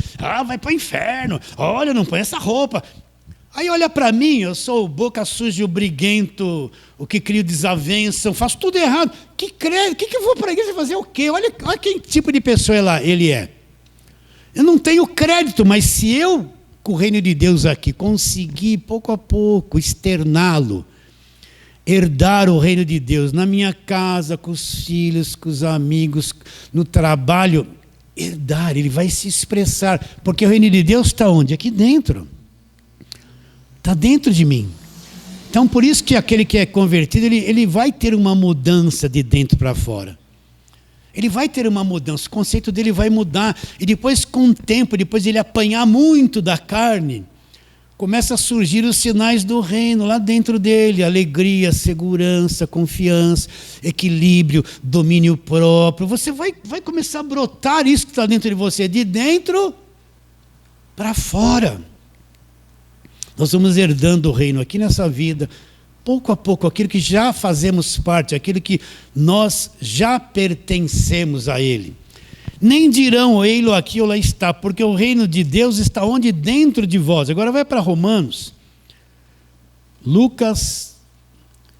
Vai para o inferno. Olha, não põe essa roupa. Aí olha para mim, eu sou o boca suja, o briguento, o que crio desavença, faço tudo errado. Que eu vou para a igreja fazer o quê? Olha que tipo de pessoa ele é. Eu não tenho crédito, mas se eu, com o reino de Deus aqui, conseguir pouco a pouco externá-lo, herdar o reino de Deus na minha casa, com os filhos, com os amigos, no trabalho, herdar, ele vai se expressar, porque o reino de Deus está onde? Aqui dentro. Está dentro de mim. Então, por isso que aquele que é convertido, ele vai ter uma mudança de dentro para fora. Ele vai ter uma mudança, o conceito dele vai mudar. E depois, com o tempo, depois de ele apanhar muito da carne, começa a surgir os sinais do reino lá dentro dele. Alegria, segurança, confiança, equilíbrio, domínio próprio. Você vai começar a brotar isso que está dentro de você, de dentro para fora. Nós vamos herdando o reino aqui nessa vida, pouco a pouco, aquilo que já fazemos parte, aquilo que nós já pertencemos a ele. Nem dirão, ei-lo aqui ou lá está, porque o reino de Deus está onde? Dentro de vós. Agora vai para Romanos. Lucas,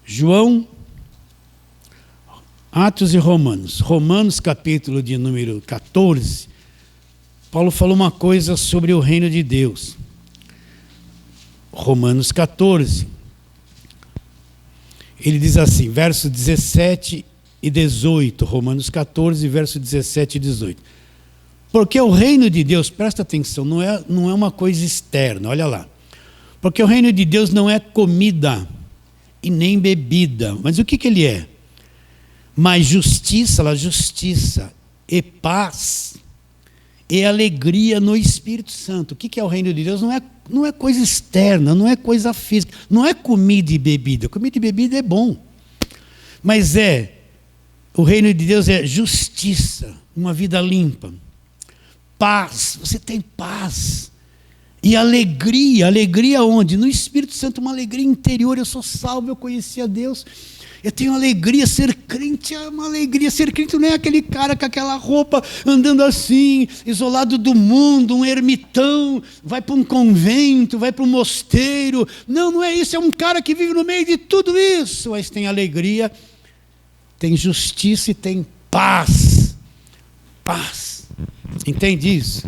João, Atos e Romanos. Romanos, capítulo de número 14. Paulo falou uma coisa sobre o reino de Deus. Romanos 14. Ele diz assim, versos 17 e 18, Romanos 14, versos 17 e 18. Porque o reino de Deus, presta atenção, não é uma coisa externa, olha lá. Porque o reino de Deus não é comida e nem bebida. Mas o que ele é? Mas justiça e paz e alegria no Espírito Santo. O que é o reino de Deus? Não é coisa externa, não é coisa física, não é comida e bebida. Comida e bebida é bom. Mas o reino de Deus é justiça, uma vida limpa. Paz, você tem paz. E alegria, alegria onde? No Espírito Santo, uma alegria interior. Eu sou salvo, eu conheci a Deus. Eu tenho alegria, ser crente é uma alegria. Ser crente não é aquele cara com aquela roupa, andando assim, isolado do mundo, um ermitão, vai para um convento, vai para um mosteiro. Não é isso, é um cara que vive no meio de tudo isso. Mas tem alegria, tem justiça e tem paz. Paz. Entende isso?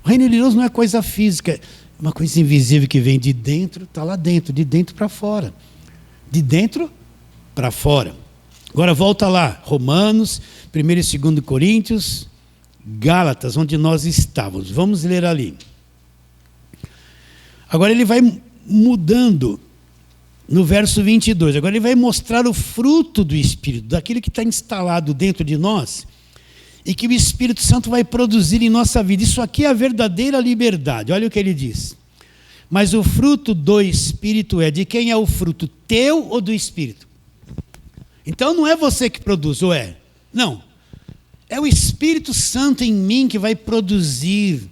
O reino de Deus não é coisa física, é uma coisa invisível que vem de dentro, está lá dentro, de dentro para fora. De dentro para fora. Agora volta lá, Romanos, 1 e 2 Coríntios, Gálatas, onde nós estávamos. Vamos ler ali. Agora ele vai mudando no verso 22. Agora ele vai mostrar o fruto do Espírito, daquilo que está instalado dentro de nós e que o Espírito Santo vai produzir em nossa vida. Isso aqui é a verdadeira liberdade. Olha o que ele diz. Mas o fruto do Espírito é, de quem é o fruto? Teu ou do Espírito? Então não é você que produz, ou é? Não. É o Espírito Santo em mim que vai produzir.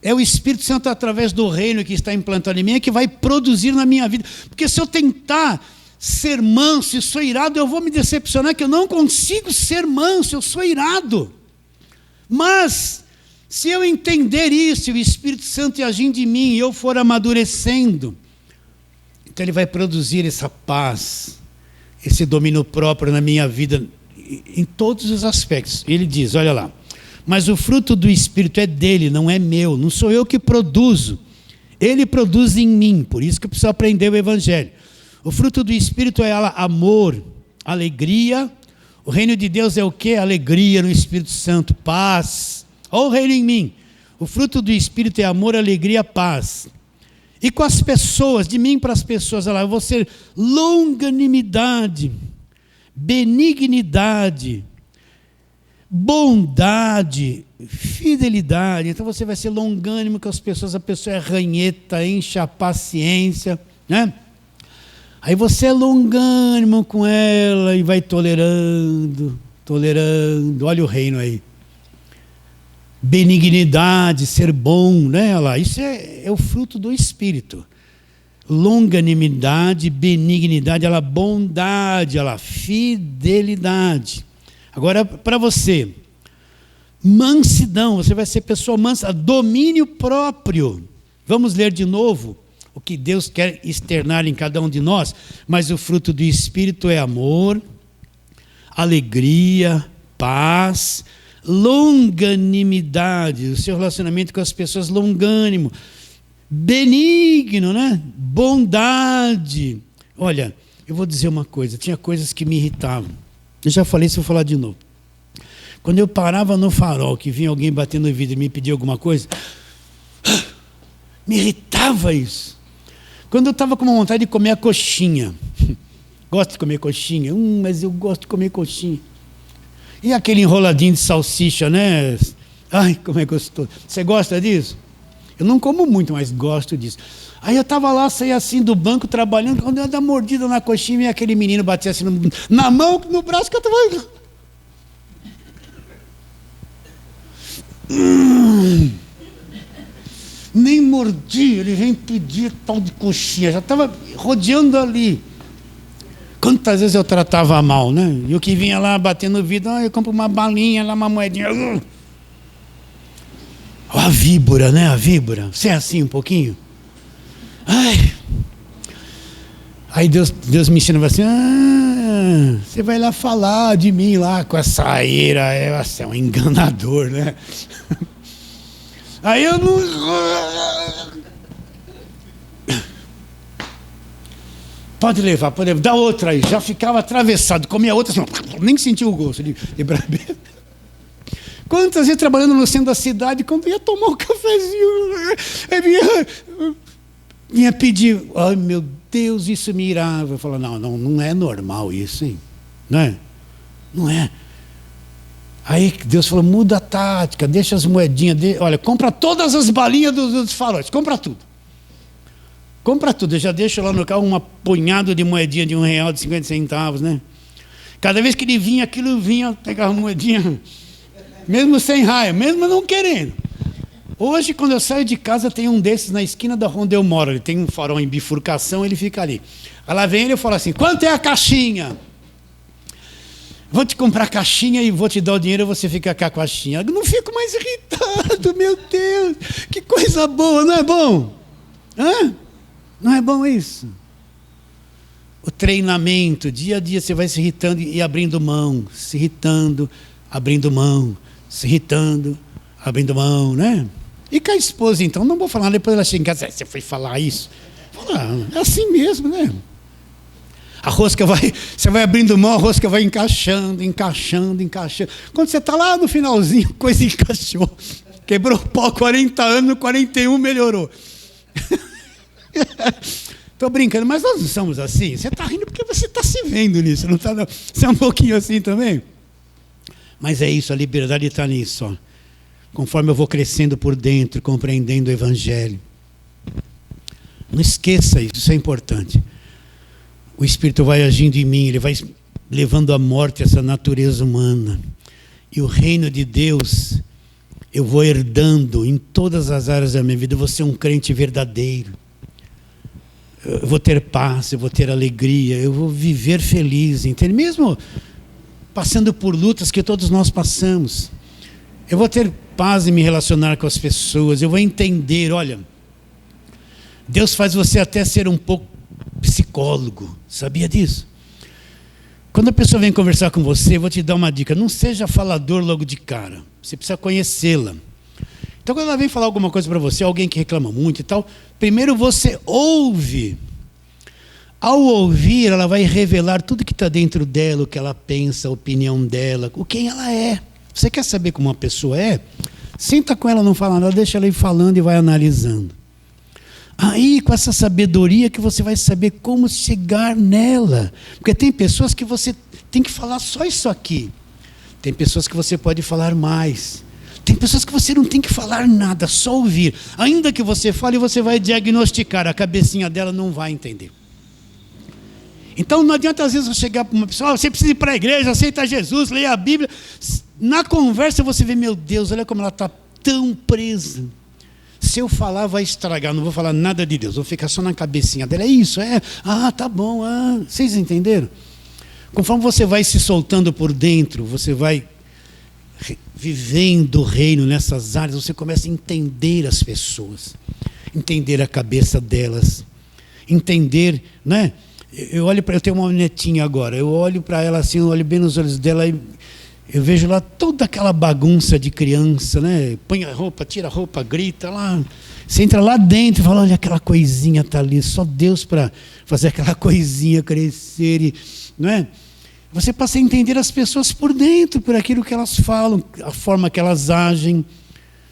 É o Espírito Santo através do reino que está implantado em mim que vai produzir na minha vida. Porque se eu tentar ser manso e sou irado, eu vou me decepcionar que eu não consigo ser manso, eu sou irado. Mas se eu entender isso, o Espírito Santo agindo em mim e eu for amadurecendo, então ele vai produzir essa paz, esse domínio próprio na minha vida, em todos os aspectos. Ele diz, olha lá, mas o fruto do Espírito é dele, não é meu, não sou eu que produzo, ele produz em mim, por isso que eu preciso aprender o Evangelho. O fruto do Espírito é amor, alegria. O reino de Deus é o quê? Alegria no Espírito Santo, paz. Olha o reino em mim. O fruto do Espírito é amor, alegria, paz. E com as pessoas, de mim para as pessoas, olha lá, eu vou ser longanimidade, benignidade, bondade, fidelidade. Então você vai ser longânimo com as pessoas, a pessoa é ranheta, enche a paciência, né? Aí você é longânimo com ela e vai tolerando, olha o reino aí. Benignidade, ser bom, né? Olha lá, isso é o fruto do Espírito. Longanimidade, benignidade, olha lá, bondade, olha lá, fidelidade. Agora para você, mansidão, você vai ser pessoa mansa, domínio próprio. Vamos ler de novo o que Deus quer externar em cada um de nós. Mas o fruto do Espírito é amor, alegria, paz, longanimidade, o seu relacionamento com as pessoas, longânimo, benigno, né? Bondade. Olha, eu vou dizer uma coisa, tinha coisas que me irritavam. Eu já falei, se eu falar de novo. Quando eu parava no farol, que vinha alguém batendo no vidro e me pedia alguma coisa, me irritava isso. Quando eu estava com uma vontade de comer a coxinha. Gosto de comer coxinha? Mas eu gosto de comer coxinha. E aquele enroladinho de salsicha, né? Ai, como é gostoso. Você gosta disso? Eu não como muito, mas gosto disso. Aí eu estava lá, saí assim do banco, trabalhando, quando eu dei uma mordida na coxinha, e aquele menino batia assim na mão, no braço, que eu estava... Nem mordi, ele vem pedir tal de coxinha, já estava rodeando ali. Quantas vezes eu tratava mal, né? E o que vinha lá batendo no vidro, eu compro uma balinha, lá uma moedinha. A víbora, né? A víbora. Você é assim um pouquinho? Ai. Aí Deus me ensina assim, você vai lá falar de mim lá com essa ira, você é um enganador, né? Aí eu não... Pode levar, dá outra aí. Já ficava atravessado, comia outra, assim, nem sentia o gosto de brabeira. Quantas vezes trabalhando no centro da cidade, quando ia tomar um cafezinho, vinha pedir, ai meu Deus, isso me irava. Eu falava, não é normal isso, hein? Não é. Aí Deus falou, muda a tática, deixa as moedinhas, olha, compra todas as balinhas dos faróis, compra tudo. Compra tudo, eu já deixo lá no carro uma punhado de moedinha de R$1, de 50 centavos, né? Cada vez que ele vinha, aquilo vinha, pegava moedinha, mesmo sem raia, mesmo não querendo. Hoje, quando eu saio de casa, tem um desses na esquina da onde eu moro, ele tem um farol em bifurcação, ele fica ali. Aí lá vem ele e fala assim, quanto é a caixinha? Vou te comprar a caixinha e vou te dar o dinheiro e você fica com a caixinha. Eu não fico mais irritado, meu Deus, que coisa boa, não é bom? Não é bom isso? O treinamento, dia a dia você vai se irritando e abrindo mão, se irritando, abrindo mão, se irritando, abrindo mão, né? E com a esposa, então, não vou falar, depois ela chega em casa, você foi falar isso? É assim mesmo, né? A rosca você vai abrindo mão, a rosca vai encaixando. Quando você está lá no finalzinho, coisa encaixou. Quebrou o pau 40 anos, no 41 melhorou. Estou brincando, mas nós não somos assim. Você está rindo porque você está se vendo nisso, não está? Você é um pouquinho assim também? Mas é isso, a liberdade está nisso. Ó. Conforme eu vou crescendo por dentro, compreendendo o Evangelho. Não esqueça isso, isso é importante. O Espírito vai agindo em mim, ele vai levando à morte essa natureza humana. E o reino de Deus, eu vou herdando em todas as áreas da minha vida. Eu vou ser um crente verdadeiro. Eu vou ter paz, eu vou ter alegria, eu vou viver feliz, entende? Mesmo passando por lutas que todos nós passamos. Eu vou ter paz em me relacionar com as pessoas, eu vou entender, olha, Deus faz você até ser um pouco psicólogo, sabia disso? Quando a pessoa vem conversar com você, eu vou te dar uma dica, não seja falador logo de cara, você precisa conhecê-la. Então quando ela vem falar alguma coisa para você, alguém que reclama muito e tal, primeiro você ouve. Ao ouvir, ela vai revelar tudo que está dentro dela, o que ela pensa, a opinião dela, o quem ela é. Você quer saber como uma pessoa é? Senta com ela, não fala nada, deixa ela ir falando e vai analisando. Aí, com essa sabedoria que você vai saber como chegar nela. Porque tem pessoas que você tem que falar só isso aqui. Tem pessoas que você pode falar mais. Tem pessoas que você não tem que falar nada, só ouvir. Ainda que você fale, você vai diagnosticar. A cabecinha dela não vai entender. Então, não adianta às vezes eu chegar para uma pessoa, você precisa ir para a igreja, aceita Jesus, leia a Bíblia. Na conversa você vê, meu Deus, olha como ela está tão presa. Se eu falar, vai estragar, não vou falar nada de Deus, vou ficar só na cabecinha dela. É isso, é? Tá bom, vocês entenderam? Conforme você vai se soltando por dentro, você vai vivendo o reino nessas áreas, você começa a entender as pessoas, entender a cabeça delas, entender, né? Eu tenho uma netinha agora, eu olho para ela assim, eu olho bem nos olhos dela e eu vejo lá toda aquela bagunça de criança, né? Põe a roupa, tira a roupa, grita lá. Você entra lá dentro e fala, olha aquela coisinha está ali, só Deus para fazer aquela coisinha crescer, não é? Você passa a entender as pessoas por dentro, por aquilo que elas falam, a forma que elas agem.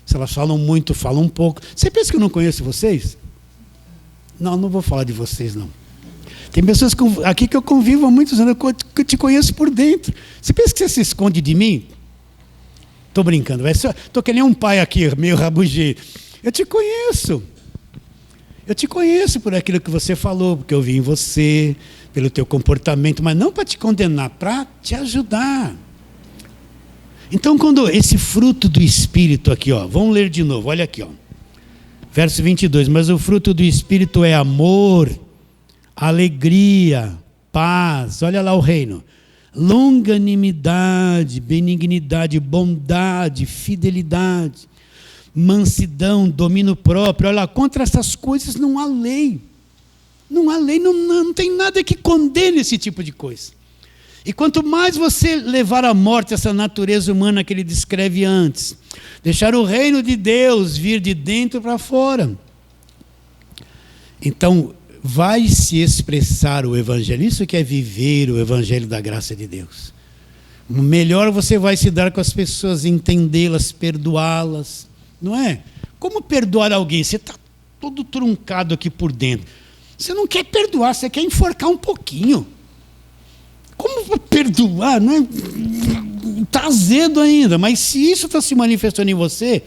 Se elas falam muito, falam um pouco. Você pensa que eu não conheço vocês? Não vou falar de vocês, não. Tem pessoas aqui que eu convivo há muitos anos, que eu te conheço por dentro. Você pensa que você se esconde de mim? Estou brincando. Estou que nem um pai aqui, meio rabugento. Eu te conheço. Eu te conheço por aquilo que você falou, porque eu vi em você, pelo teu comportamento, mas não para te condenar, para te ajudar. Então, quando esse fruto do Espírito aqui, ó, vamos ler de novo, olha aqui, ó. Verso 22, mas o fruto do Espírito é amor, alegria, paz, olha lá o reino, longanimidade, benignidade, bondade, fidelidade, mansidão, domínio próprio. Olha lá, contra essas coisas não há lei. Não há lei, não tem nada que condene esse tipo de coisa. E quanto mais você levar à morte essa natureza humana que ele descreve antes, deixar o reino de Deus vir de dentro para fora, então vai se expressar o Evangelho. Isso que é viver o Evangelho da graça de Deus. Melhor você vai se dar com as pessoas, entendê-las, perdoá-las. Não é? Como perdoar alguém? Você está todo truncado aqui por dentro. Você não quer perdoar, você quer enforcar um pouquinho. Como perdoar? Não é? Está azedo ainda, mas se isso está se manifestando em você,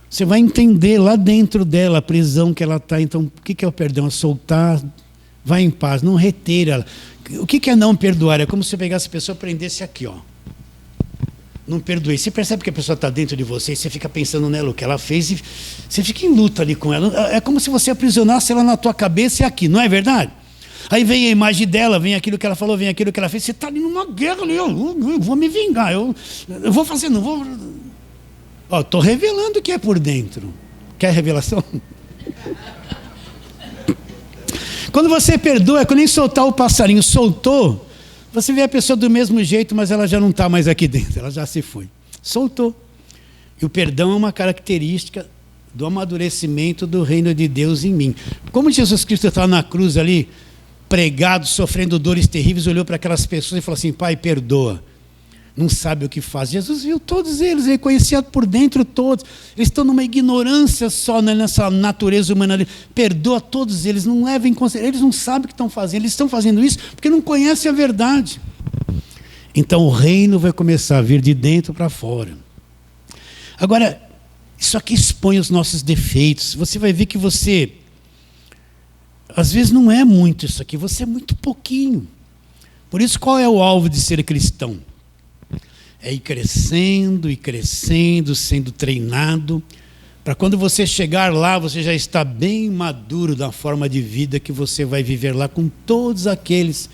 você vai entender lá dentro dela a prisão que ela está. Então, o que é o perdão? É soltar, vai em paz, não reter ela. O que é não perdoar? É como se você pegasse a pessoa e prendesse aqui, ó. Não perdoei. Você percebe que a pessoa está dentro de você e você fica pensando nela, o que ela fez, e você fica em luta ali com ela. É como se você aprisionasse ela na tua cabeça e aqui, não é verdade? Aí vem a imagem dela, vem aquilo que ela falou, vem aquilo que ela fez. Você está ali numa guerra ali, eu vou me vingar, eu vou fazer, não vou... Estou revelando o que é por dentro. Quer revelação? Quando você perdoa, é que nem soltar o passarinho. Soltou, você vê a pessoa do mesmo jeito, mas ela já não está mais aqui dentro, ela já se foi. Soltou. E o perdão é uma característica do amadurecimento do reino de Deus em mim. Como Jesus Cristo estava na cruz ali, pregado, sofrendo dores terríveis, olhou para aquelas pessoas e falou assim: Pai, perdoa. Não sabe o que faz. Jesus viu todos eles, ele conhecia por dentro todos. Eles estão numa ignorância só nessa natureza humana ali. Perdoa todos eles, não levem em consideração. Eles não sabem o que estão fazendo. Eles estão fazendo isso porque não conhecem a verdade. Então o reino vai começar a vir de dentro para fora. Agora, isso aqui expõe os nossos defeitos. Você vai ver que você, às vezes não é muito isso aqui, você é muito pouquinho. Por isso, qual é o alvo de ser cristão? É ir crescendo e crescendo, sendo treinado, para quando você chegar lá, você já está bem maduro da forma de vida que você vai viver lá com todos aqueles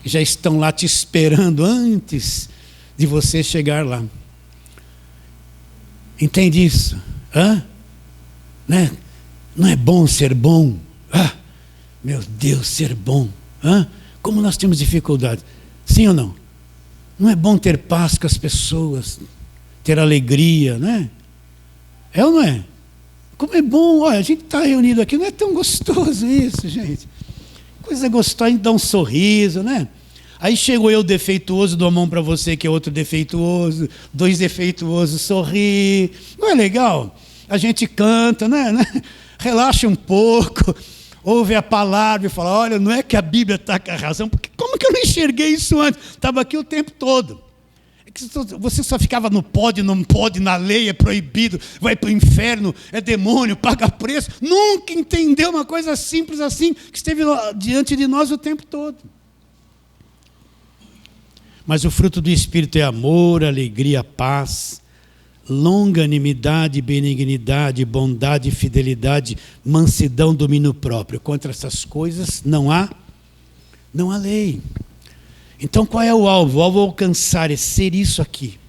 que já estão lá te esperando antes de você chegar lá. Entende isso? Né? Não é bom ser bom? Meu Deus, ser bom. Como nós temos dificuldade. Sim ou não? Não é bom ter paz com as pessoas, ter alegria, né? É ou não é? Como é bom, olha, a gente está reunido aqui, não é tão gostoso isso, gente. Coisa gostosa, a gente dá um sorriso, né? Aí chegou eu defeituoso, dou a mão para você que é outro defeituoso, dois defeituosos, sorri. Não é legal? A gente canta, né? Relaxa um pouco, ouve a palavra e fala: olha, não é que a Bíblia está com a razão, porque como que eu não enxerguei isso antes? Estava aqui o tempo todo. É que você só ficava no pode, não pode, na lei, é proibido, vai para o inferno, é demônio, paga preço. Nunca entendeu uma coisa simples assim, que esteve diante de nós o tempo todo. Mas o fruto do Espírito é amor, alegria, paz, longanimidade, benignidade, bondade, fidelidade, mansidão, domínio próprio. Contra essas coisas não há lei. Então qual é o alvo? O alvo é alcançar, é ser isso aqui.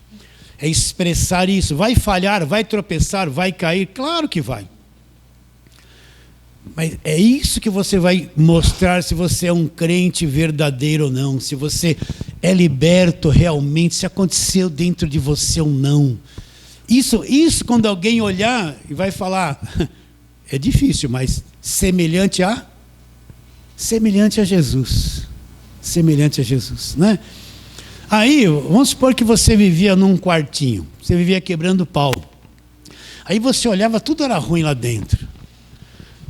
É expressar isso. Vai falhar, vai tropeçar, vai cair? Claro que vai. Mas é isso que você vai mostrar se você é um crente verdadeiro ou não. Se você é liberto realmente, se aconteceu dentro de você ou não. Isso quando alguém olhar e vai falar, é difícil, mas semelhante a Jesus. Semelhante a Jesus, né? Aí, vamos supor que você vivia num quartinho, você vivia quebrando pau. Aí você olhava, tudo era ruim lá dentro.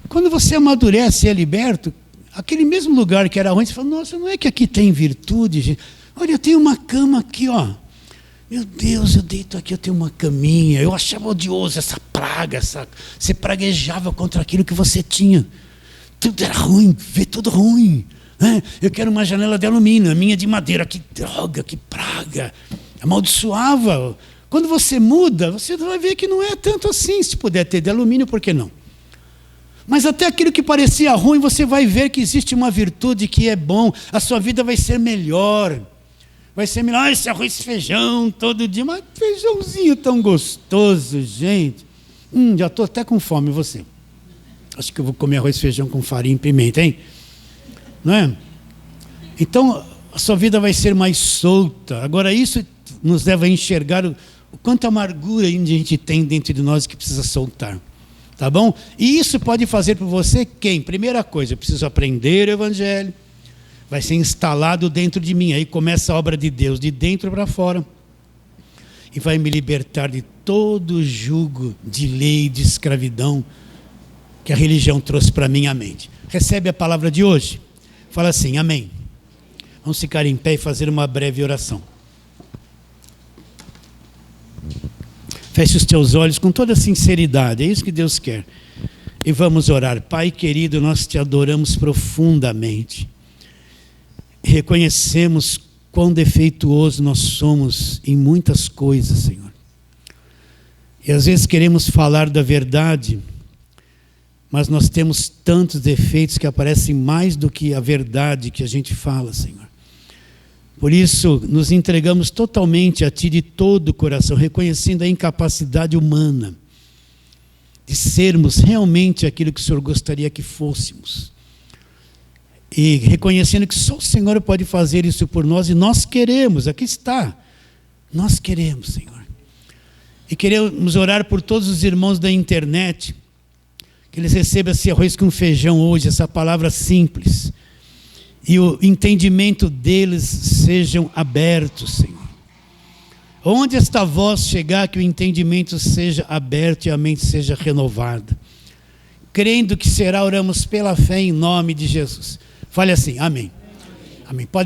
Quando você amadurece e é liberto, aquele mesmo lugar que era ruim, você fala, nossa, não é que aqui tem virtude, gente. Olha, eu tenho uma cama aqui, ó. Meu Deus, eu deito aqui, eu tenho uma caminha. Eu achava odioso essa praga, você praguejava contra aquilo que você tinha. Tudo era ruim, vê tudo ruim. Né? Eu quero uma janela de alumínio, a minha de madeira. Que droga, que praga. Amaldiçoava. Quando você muda, você vai ver que não é tanto assim. Se puder ter de alumínio, por que não? Mas até aquilo que parecia ruim, você vai ver que existe uma virtude que é bom. A sua vida vai ser melhor. Vai ser melhor esse arroz e feijão todo dia. Mas feijãozinho tão gostoso, gente. Já estou até com fome, você. Acho que eu vou comer arroz e feijão com farinha e pimenta, hein? Não é? Então, a sua vida vai ser mais solta. Agora, isso nos leva a enxergar o quanto amargura a gente tem dentro de nós que precisa soltar. Tá bom? E isso pode fazer por você quem? Primeira coisa, eu preciso aprender o Evangelho. Vai ser instalado dentro de mim. Aí começa a obra de Deus, de dentro para fora. E vai me libertar de todo o jugo de lei, de escravidão que a religião trouxe para a minha mente. Recebe a palavra de hoje? Fala assim, amém. Vamos ficar em pé e fazer uma breve oração. Feche os teus olhos com toda sinceridade, é isso que Deus quer. E vamos orar. Pai querido, nós te adoramos profundamente. Reconhecemos quão defeituoso nós somos em muitas coisas, Senhor. E às vezes queremos falar da verdade, mas nós temos tantos defeitos que aparecem mais do que a verdade que a gente fala, Senhor. Por isso, nos entregamos totalmente a Ti de todo o coração, reconhecendo a incapacidade humana de sermos realmente aquilo que o Senhor gostaria que fôssemos. E reconhecendo que só o Senhor pode fazer isso por nós, e nós queremos, aqui está, nós queremos, Senhor. E queremos orar por todos os irmãos da internet, que eles recebam esse arroz com feijão hoje, essa palavra simples, e o entendimento deles sejam abertos, Senhor. Onde esta voz chegar, que o entendimento seja aberto e a mente seja renovada. Crendo que será, oramos pela fé em nome de Jesus. Fale assim, amém. Amém. Pode